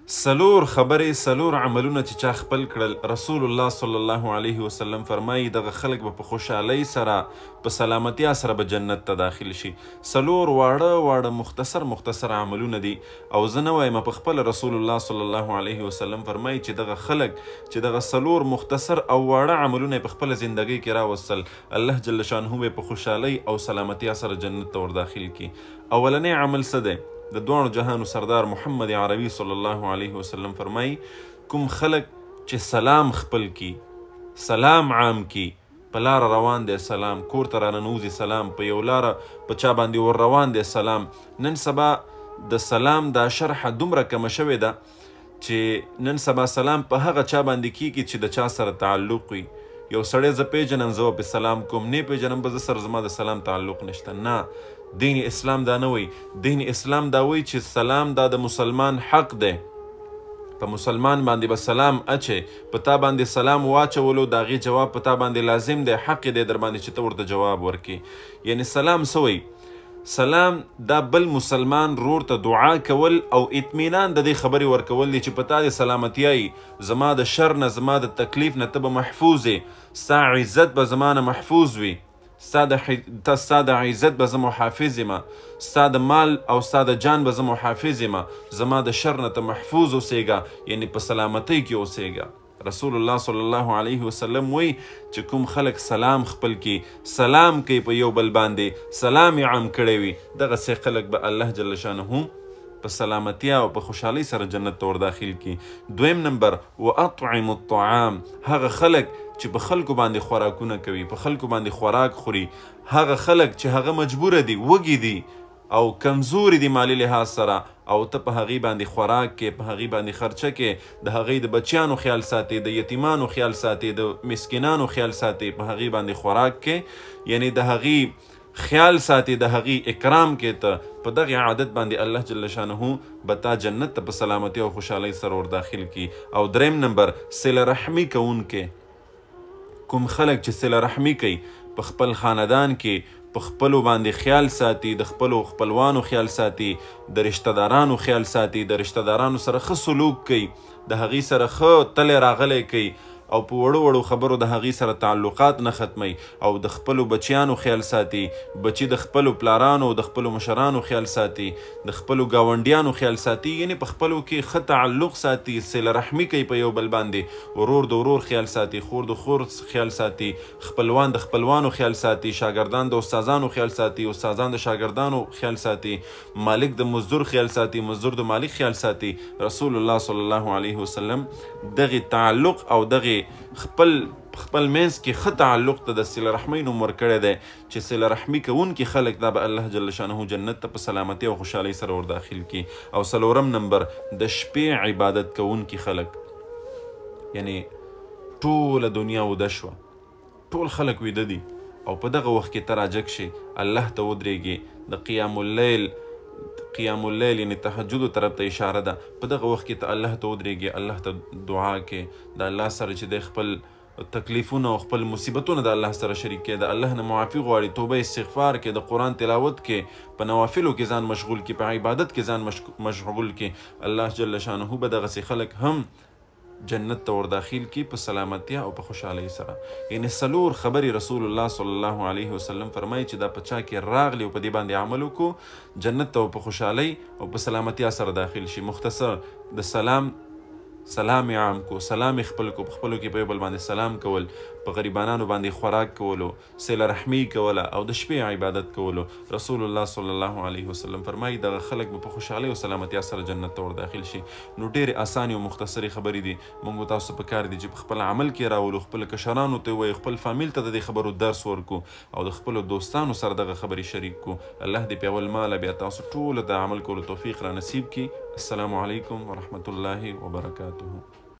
سلور خبرې سلور عملونه چې چا خپل کړل، رسول الله صلی الله علیه وسلم فرمایي دغه خلک به په خوشحالۍ سره په سلامتیا سره به جنت ته داخل شي. سلور واړه مختصر عملونه دي او زه نه وایم په خپل رسول الله صلی الله علیه وسلم فرمایي چې دغه خلک چې دغه سلور مختصر او واړه عملونه په خپل زندګۍ کې راوستل، الله جل شانه به په خوشحالۍ او سلامتیا سره جنت ته ور داخل کی. اولنی عمل څه دی؟ د دوانو جهانو سردار محمد عربي صلی الله علیه وسلم فرمایي کوم خلک چې سلام خپل کی، سلام عام کی، په لاره روان دی سلام، کور ته راننوځي سلام، په یو لاره په چا باندې ور روان دی سلام. نن سبا د سلام دا شرحه دومره کمه شوې ده چې نن سبا سلام په هغه چا باندې کیږي چې د چا سره تعلق وي. یو سړی زه پیژنم، زه به سلام کوم، نه پیژنم به زه سره زما د سلام تعلق نشته. نه، دین اسلام دا نه وی. دین اسلام دا وی چې سلام دا د مسلمان حق دی. په مسلمان باندې به سلام اچي، په تا باندې سلام واچولو د هغې جواب په تا باندې لازم دی، حق دی در باندې چې ته ورته جواب ورکړي. یعنی سلام څه وی؟ سلام دا بل مسلمان رور ته دعا کول او اطمینان د دې خبرې ورکول دي چې په تا د سلامتیایي، زما د شر نه، زما د تکلیف نه ته به محفوظ یې، ستا عزت به زما نه محفوظ وي، ستا د عزت به زه محافظ یم، ستا د مال او ستا د جان به زه محافظ یم، زما د شر نه ته محفوظ اوسېږه، یعنی په سلامتۍ کې اوسېږه. رسول الله صلی الله علیه وسلم وی چې کوم خلک سلام خپل کی، سلام کوي په یو بل باندې، سلام یې عام کړی وي، دغسې خلک به الله جل شانه په سلامتیا او په خوشحالۍ سره جنت ته ور داخل کی. دویم نمبر واطعم الطعام، هغه خلک چې په خلکو باندې خوراکونه کوي، په خلکو باندې خوراک خوري، هغه خلک چې هغه مجبوره دي، وږي دي او کمزوري دي مالی لحاظ سره، او ته په هغې باندې خوراک کې، په هغې باندې خرچه کې، د هغې د بچیانو خیال ساتي، د یتیمانو خیال ساتي، د مسکینانو خیال ساتي، په هغې باندې خوراک کې، یعنی د هغې خیال ساتي، د هغې اکرام کې، ته په دغې عادت باندې الله جل شانه به تا جنت ته په سلامتي او خوشحالۍ سره ور داخل کی. او دریم نمبر صله رحمي کوونکې، کوم خلک چې صله رحمي کوي، په خپل خاندان کې په خپلو باندې خیال ساتي، د خپلو خپلوانو خیال ساتي، د رشته دارانو خیال ساتي، د رشته دارانو سره ښه سلوک کوي، د هغې سره ښه تلی راغلی کوي، او په وړو خبرو د هغې سره تعلقات نه ختمي، او د خپلو بچیانو خیال ساتي، بچي د خپلو پلارانو او د خپلو مشرانو خیال ساتي، د خپلو ګاونډیانو خیال ساتي، یعنی په خپلو کې ښه تعلق ساتي، صله رحمي کوي په یو بل باندې، ورور د ورور خیال ساتي، خور د خور خیال ساتي، خپلوان د خپلوانو خیال ساتي، شاګردان د استادانو خیال ساتي، استادان د شاګردانو خیال ساتي، مالک د مزدور خیال ساتي، مزدور د مالک خیال ساتي. رسول الله صلی الله علیه وسلم دغې تعلق او دغې خپل منځ کې ښه تعلق ته د صله رحمۍ نوم ورکړی دی چې صله رحمي کوونکي خلک دا به الله جل شانه جنت ته په سلامتي او خوشحالۍ سره ور داخل کی. او څلورم نمبر د شپې عبادت کوونکي خلک، یعنی ټوله دنیا وده شوه، ټول خلک ویده دي، او په دغه وخت کې ته راجګ شي، الله ته ودرېږي، د قیام اللیل یعنی تهجدو طرف ته اشاره ده، په دغه وخت کې ته الله ته ودرېږي، الله ته دعا کې، د الله سره چې د خپل تکلیفونه او خپل مصیبتونه د الله سره شریک کې، د الله نه معافي غواړي، توبه استغفار کې، د قرآن تلاوت کې، په نوافلو کې ځان مشغول کې، په عبادت کې ځان مشغول کې، الله جل شانه به دغسې خلک هم جنت ته ور داخل کی په سلامتیا او په خوشحالۍ سره. یعنی څلور خبرې رسول الله صلی الله علیه وسلم فرمایي چې دا په چا کې راغلي او په دې باندې عمل وکړو، جنت ته په خوشحالۍ او په سلامتیا سره داخل شي. مختصر د سلام عام کو، سلام خپل کو، په خپلو کې په یو بل باندې سلام کول، په غریبانانو باندې خوراک کولو، صله رحمي کوله، او د شپې عبادت کولو. رسول الله صلی الله علیه وسلم فرمایي دغه خلک به په خوشحالۍ او سلامتیا سره جنت ته ور داخل شي. نو ډېرې اسانې او مختصرې خبرې دي، موږ تاسو په کار دي چې په خپل عمل کې راولو، خپل کشرانو ته ووایو، خپل فامیل ته د دې خبرو درس ورکو، او د خپلو دوستانو سره دغه خبرې شریک کو. الله دې په اول ماله بیا تاسو ټولو د عمل کولو توفیق را نصیب کړي. السلام علیکم ورحمة الله وبرکاته.